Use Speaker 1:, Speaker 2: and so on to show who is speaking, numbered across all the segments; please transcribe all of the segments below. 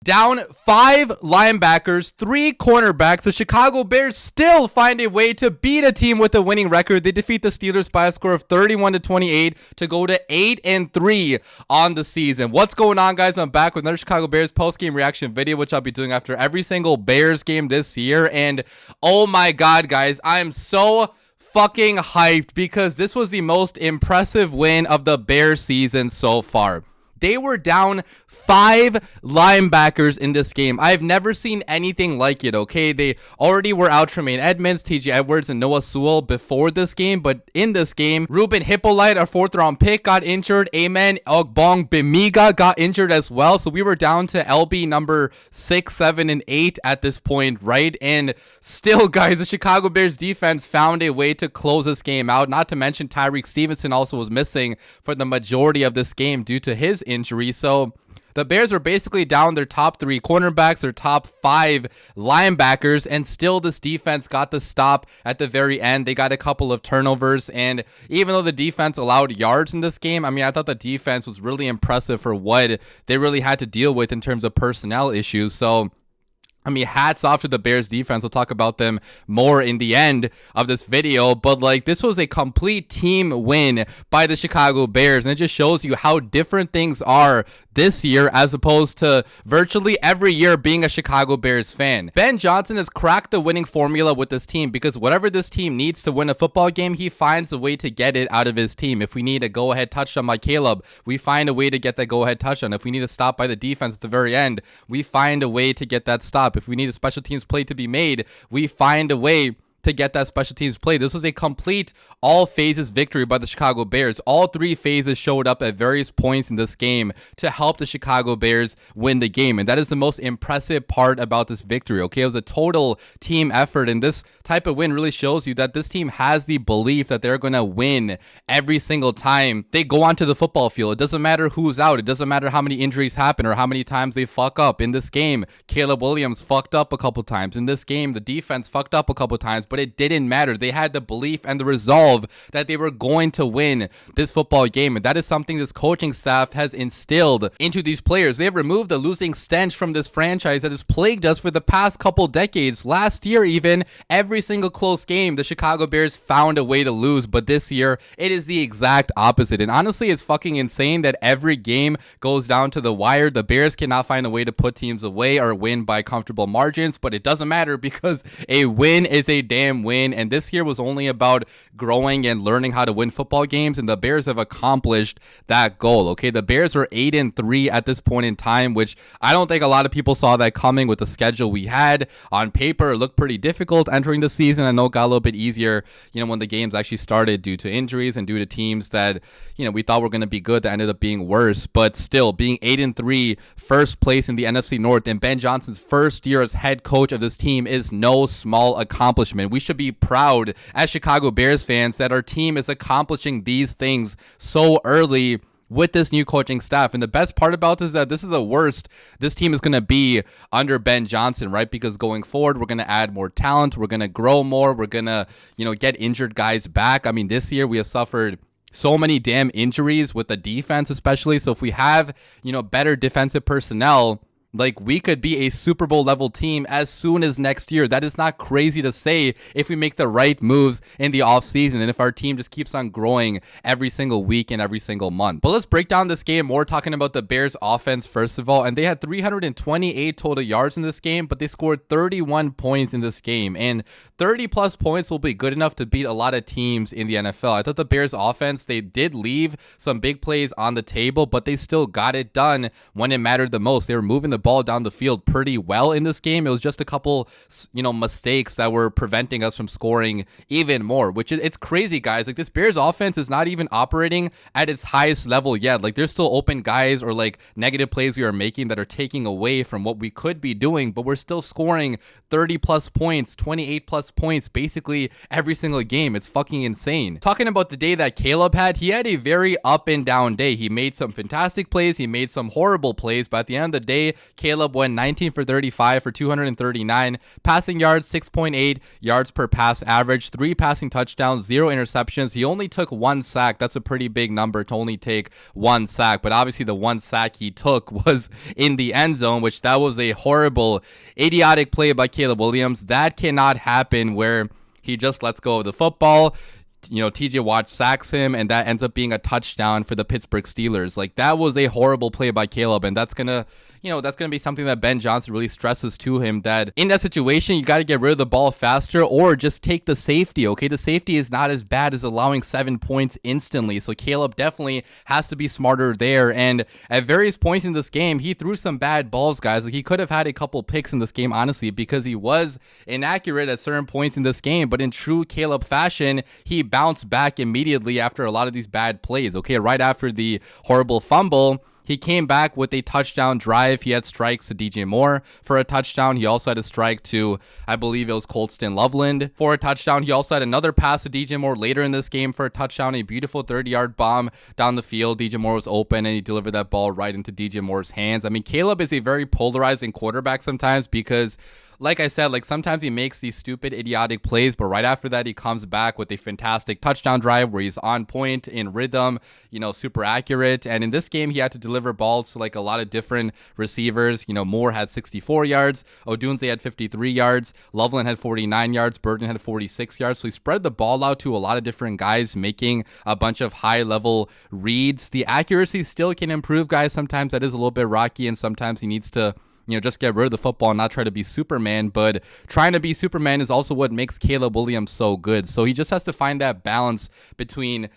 Speaker 1: Down 5 linebackers, 3 cornerbacks, the Chicago Bears still find a way to beat a team with a winning record. They defeat the Steelers by a score of 31-28 to go to 8-3 on the season. What's going on, guys? I'm back with another Chicago Bears post-game reaction video, which I'll be doing after every single Bears game this year. And oh my god, guys, I'm so fucking hyped because this was the most impressive win of the Bears season so far. They were down 5 linebackers in this game. I've never seen anything like it, okay? They already were out Tremaine Edmonds, TJ Edwards, and Noah Sewell before this game, but in this game, Ruben Hippolyte, our 4th-round pick, got injured. Amen Ogbong Bimiga got injured as well, so we were down to LB number 6, 7, and 8 at this point, right? And still, guys, the Chicago Bears defense found a way to close this game out, not to mention Tyreek Stevenson also was missing for the majority of this game due to his injury, so the Bears are basically down their top 3 cornerbacks, their top 5 linebackers, and still this defense got the stop at the very end. They got a couple of turnovers, and even though the defense allowed yards in this game, I mean, I thought the defense was really impressive for what they really had to deal with in terms of personnel issues. So I mean, hats off to the Bears defense. I'll talk about them more in the end of this video, but like, this was a complete team win by the Chicago Bears, and it just shows you how different things are this year as opposed to virtually every year being a Chicago Bears fan. Ben Johnson has cracked the winning formula with this team because whatever this team needs to win a football game, he finds a way to get it out of his team. If we need a go-ahead touchdown by Caleb, we find a way to get that go-ahead touchdown. If we need a stop by the defense at the very end, we find a way to get that stop. If we need a special teams play to be made, we find a way to get that special teams play. This was a complete all phases victory by the Chicago Bears. All 3 phases showed up at various points in this game to help the Chicago Bears win the game, and that is the most impressive part about this victory, okay? It was a total team effort, and this type of win really shows you that this team has the belief that they're going to win every single time they go onto the football field. It doesn't matter who's out. It doesn't matter how many injuries happen or how many times they fuck up. In this game, Caleb Williams fucked up a couple times. In this game, the defense fucked up a couple times, but it didn't matter. They had the belief and the resolve that they were going to win this football game, and that is something this coaching staff has instilled into these players. They have removed the losing stench from this franchise that has plagued us for the past couple decades. Last year, even, every single close game, the Chicago Bears found a way to lose, but this year, it is the exact opposite, and honestly, it's fucking insane that every game goes down to the wire. The Bears cannot find a way to put teams away or win by comfortable margins, but it doesn't matter because a win is a damn win. And this year was only about growing and learning how to win football games, and the Bears have accomplished that goal, okay? The Bears are 8-3 at this point in time, which I don't think a lot of people saw that coming with the schedule we had. On paper, it looked pretty difficult entering the season. I know it got a little bit easier, you know, when the games actually started due to injuries and due to teams that, you know, we thought were going to be good that ended up being worse, but still, being 8-3, first place in the NFC North, and Ben Johnson's first year as head coach of this team is no small accomplishment. We should be proud as Chicago Bears fans that our team is accomplishing these things so early with this new coaching staff. And the best part about this is that this is the worst this team is going to be under Ben Johnson, right? Because going forward, we're going to add more talent, we're going to grow more, we're going to, you know, get injured guys back. I mean, this year we have suffered so many damn injuries with the defense especially. So if we have, you know, better defensive personnel, like, we could be a Super Bowl level team as soon as next year. That is not crazy to say if we make the right moves in the offseason and if our team just keeps on growing every single week and every single month. But let's break down this game more, talking about the Bears offense first of all. And they had 328 total yards in this game, but they scored 31 points in this game. And 30 plus points will be good enough to beat a lot of teams in the NFL. I thought the Bears offense, they did leave some big plays on the table, but they still got it done when it mattered the most. They were moving the ball down the field pretty well in this game. It was just a couple, you know, mistakes that were preventing us from scoring even more, which is, it's crazy, guys. Like, this Bears offense is not even operating at its highest level yet. Like, there's still open guys or like negative plays we are making that are taking away from what we could be doing, but we're still scoring 30 plus points, 28 plus points basically every single game. It's fucking insane. Talking about the day that Caleb had, he had a very up and down day. He made some fantastic plays, he made some horrible plays, but at the end of the day, Caleb went 19 for 35 for 239 passing yards, 6.8 yards per pass average, 3 passing touchdowns, 0 interceptions. He only took 1 sack. That's a pretty big number to only take 1 sack, but obviously the 1 sack he took was in the end zone, which that was a horrible, idiotic play by Caleb Williams. That cannot happen where he just lets go of the football. TJ Watt sacks him, and that ends up being a touchdown for the Pittsburgh Steelers. Like, that was a horrible play by Caleb, and that's gonna be something that Ben Johnson really stresses to him, that in that situation, you got to get rid of the ball faster or just take the safety, okay? The safety is not as bad as allowing 7 points instantly, so Caleb definitely has to be smarter there, and at various points in this game, he threw some bad balls, guys. Like, he could have had a couple picks in this game, honestly, because he was inaccurate at certain points in this game, but in true Caleb fashion, he bounced back immediately after a lot of these bad plays, okay? Right after the horrible fumble, he came back with a touchdown drive. He had strikes to DJ Moore for a touchdown. He also had a strike to, I believe it was Colston Loveland for a touchdown. He also had another pass to DJ Moore later in this game for a touchdown, a beautiful 30-yard bomb down the field. DJ Moore was open, and he delivered that ball right into DJ Moore's hands. I mean, Caleb is a very polarizing quarterback sometimes because, like I said, like sometimes he makes these stupid, idiotic plays, but right after that, he comes back with a fantastic touchdown drive where he's on point, in rhythm, super accurate. And in this game, he had to deliver balls to like a lot of different receivers. Moore had 64 yards, Odunze had 53 yards, Loveland had 49 yards, Burton had 46 yards. So he spread the ball out to a lot of different guys, making a bunch of high-level reads. The accuracy still can improve, guys. Sometimes that is a little bit rocky, and sometimes he needs to just get rid of the football and not try to be Superman. But trying to be Superman is also what makes Caleb Williams so good. So he just has to find that balance between,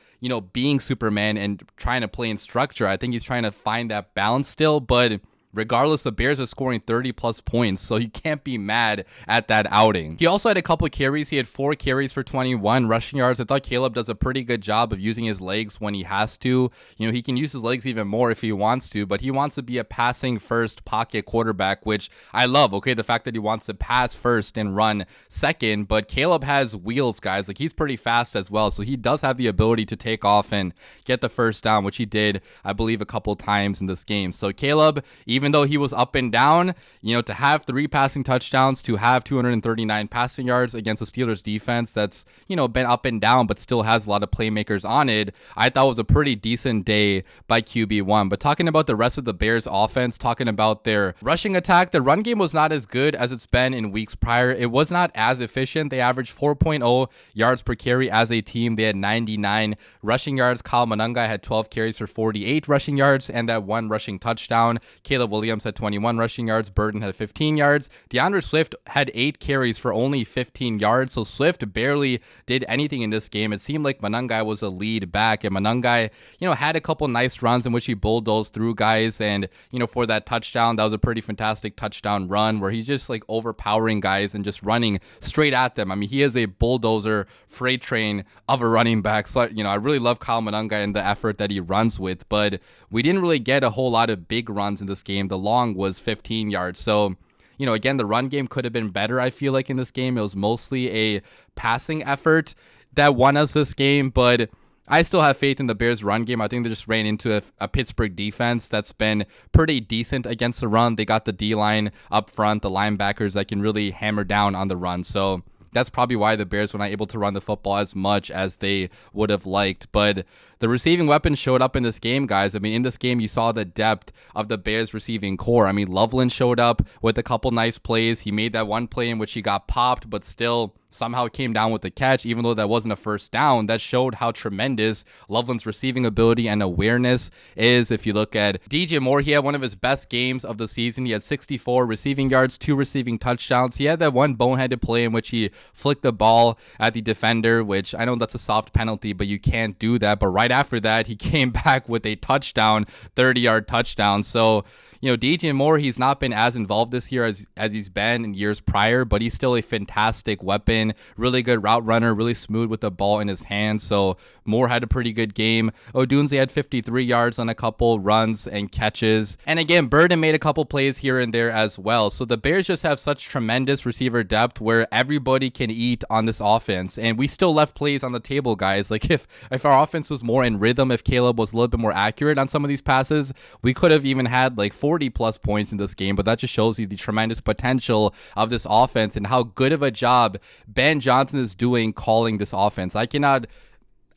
Speaker 1: being Superman and trying to play in structure. I think he's trying to find that balance still, but regardless, the Bears are scoring 30 plus points, so he can't be mad at that outing. He also had a couple carries. He had 4 carries for 21 rushing yards. I thought Caleb does a pretty good job of using his legs when he has to. He can use his legs even more if he wants to, but he wants to be a passing first pocket quarterback, which I love, okay? The fact that he wants to pass first and run second, but Caleb has wheels, guys. Like, he's pretty fast as well, so he does have the ability to take off and get the first down, which he did, I believe, a couple times in this game. So Caleb, even though he was up and down, to have 3 passing touchdowns, to have 239 passing yards against the Steelers defense that's, been up and down, but still has a lot of playmakers on it, I thought was a pretty decent day by QB1. But talking about the rest of the Bears offense, talking about their rushing attack, the run game was not as good as it's been in weeks prior. It was not as efficient. They averaged 4.0 yards per carry as a team. They had 99 rushing yards. Kyle Monangai had 12 carries for 48 rushing yards and that 1 rushing touchdown. Caleb Williams had 21 rushing yards. Burton had 15 yards. DeAndre Swift had 8 carries for only 15 yards. So Swift barely did anything in this game. It seemed like Monangai was a lead back, and Monangai, had a couple nice runs in which he bulldozed through guys. And, for that touchdown, that was a pretty fantastic touchdown run where he's just like overpowering guys and just running straight at them. I mean, he is a bulldozer freight train of a running back. So, I really love Kyle Monangai and the effort that he runs with, but we didn't really get a whole lot of big runs in this game. The long was 15 yards. So, again, the run game could have been better, I feel like, in this game. It was mostly a passing effort that won us this game, but I still have faith in the Bears' run game. I think they just ran into a Pittsburgh defense that's been pretty decent against the run. They got the D-line up front, the linebackers that can really hammer down on the run. So that's probably why the Bears were not able to run the football as much as they would have liked. But the receiving weapons showed up in this game, guys. I mean, in this game, you saw the depth of the Bears receiving core. I mean, Loveland showed up with a couple nice plays. He made that one play in which he got popped, but still somehow came down with the catch, even though that wasn't a first down. That showed how tremendous Loveland's receiving ability and awareness is. If you look at DJ Moore, he had one of his best games of the season. He had 64 receiving yards, 2 receiving touchdowns. He had that one boneheaded play in which he flicked the ball at the defender, which I know that's a soft penalty, but you can't do that. But right after that, he came back with a touchdown, 30-yard touchdown. So, DJ Moore, he's not been as involved this year as he's been in years prior, but he's still a fantastic weapon, really good route runner, really smooth with the ball in his hands. So Moore had a pretty good game. Odunze had 53 yards on a couple runs and catches. And again, Burton made a couple plays here and there as well. So the Bears just have such tremendous receiver depth where everybody can eat on this offense. And we still left plays on the table, guys. Like if our offense was more in rhythm, if Caleb was a little bit more accurate on some of these passes, we could have even had like 4 40 plus points in this game, but that just shows you the tremendous potential of this offense and how good of a job Ben Johnson is doing calling this offense. I cannot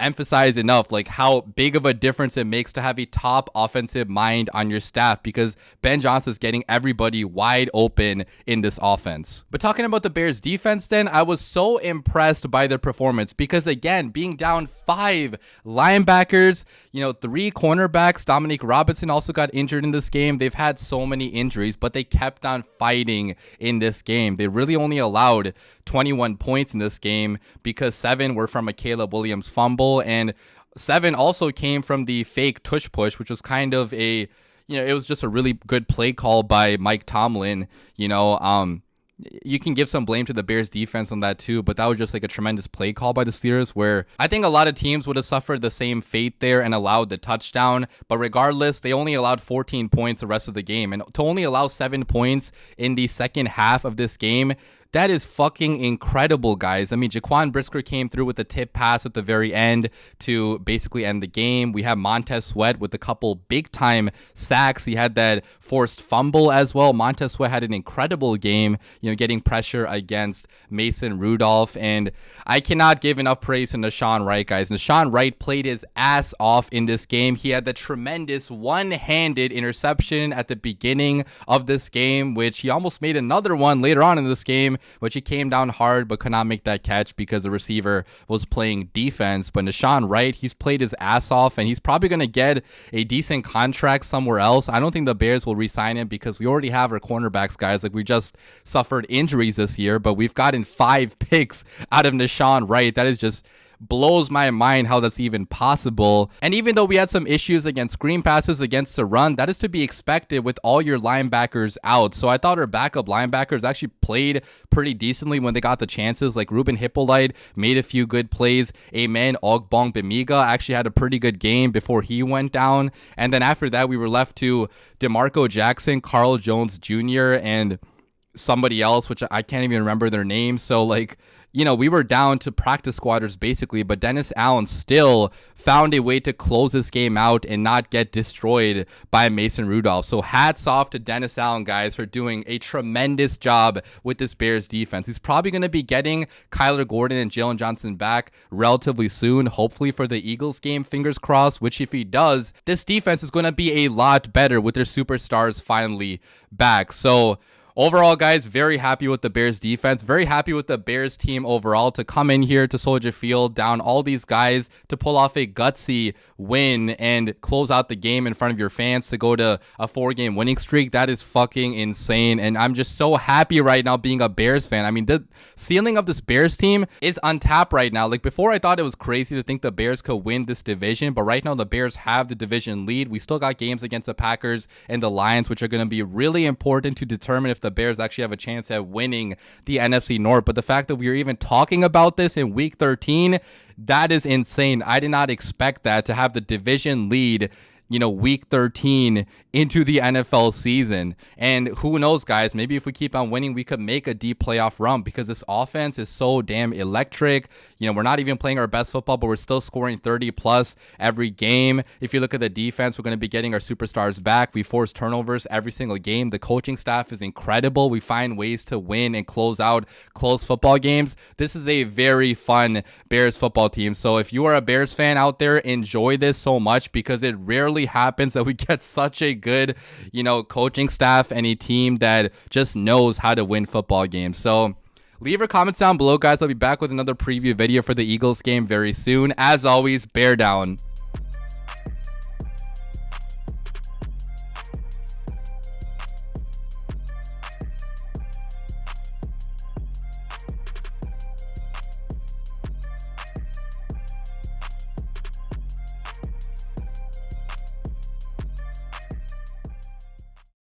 Speaker 1: emphasize enough like how big of a difference it makes to have a top offensive mind on your staff, because Ben Johnson is getting everybody wide open in this offense. But talking about the Bears defense, then, I was so impressed by their performance because, again, being down 5 linebackers, 3 cornerbacks, Dominique Robinson also got injured in this game. They've had so many injuries, but they kept on fighting in this game. They really only allowed 21 points in this game because 7 were from a Caleb Williams fumble, and 7 also came from the fake tush push, which was kind of a, it was just a really good play call by Mike Tomlin. You can give some blame to the Bears defense on that too, but that was just like a tremendous play call by the Steelers, where I think a lot of teams would have suffered the same fate there and allowed the touchdown. But regardless, they only allowed 14 points the rest of the game, and to only allow 7 points in the second half of this game, that is fucking incredible, guys. I mean, Jaquan Brisker came through with a tip pass at the very end to basically end the game. We have Montez Sweat with a couple big-time sacks. He had that forced fumble as well. Montez Sweat had an incredible game, getting pressure against Mason Rudolph. And I cannot give enough praise to Nahshon Wright, guys. Nahshon Wright played his ass off in this game. He had the tremendous one-handed interception at the beginning of this game, which he almost made another one later on in this game, which he came down hard but could not make that catch because the receiver was playing defense. But Nahshon Wright, he's played his ass off, and he's probably going to get a decent contract somewhere else. I don't think the Bears will re-sign him because we already have our cornerbacks, guys. Like, we just suffered injuries this year, but we've gotten 5 picks out of Nahshon Wright. That is just blows my mind how that's even possible. And even though we had some issues against screen passes against the run, that is to be expected with all your linebackers out. So I thought our backup linebackers actually played pretty decently when they got the chances. Like, Ruben Hippolyte made a few good plays. Amen Ogbong Bemiga actually had a pretty good game before he went down. And then after that, we were left to DeMarco Jackson, Carl Jones Jr., and somebody else, which I can't even remember their name. So, like, we were down to practice squatters basically, but Dennis Allen still found a way to close this game out and not get destroyed by Mason Rudolph. So hats off to Dennis Allen, guys, for doing a tremendous job with this Bears defense. He's probably going to be getting Kyler Gordon and Jalen Johnson back relatively soon, hopefully for the Eagles game, fingers crossed, which if he does, this defense is going to be a lot better with their superstars finally back. So overall, guys, very happy with the Bears defense. Very happy with the Bears team overall to come in here to Soldier Field, down all these guys, to pull off a gutsy win and close out the game in front of your fans, to go to a 4-game winning streak. That is fucking insane. And I'm just so happy right now being a Bears fan. I mean, the ceiling of this Bears team is untapped right now. Like, before, I thought it was crazy to think the Bears could win this division, but right now the Bears have the division lead. We still got games against the Packers and the Lions, which are going to be really important to determine if the Bears actually have a chance at winning the NFC North. But the fact that we are even talking about this in week 13, that is insane. I did not expect that, to have the division lead, week 13 into the NFL season. And who knows, guys, maybe if we keep on winning, we could make a deep playoff run, because this offense is so damn electric. We're not even playing our best football, but we're still scoring 30 plus every game. If you look at the defense, we're going to be getting our superstars back. We force turnovers every single game. The coaching staff is incredible. We find ways to win and close out close football games. This is a very fun Bears football team. So if you are a Bears fan out there, enjoy this so much, because it rarely happens that we get such a good, coaching staff and a team that just knows how to win football games. So leave your comments down below, guys. I'll be back with another preview video for the Eagles game very soon. As always, bear down.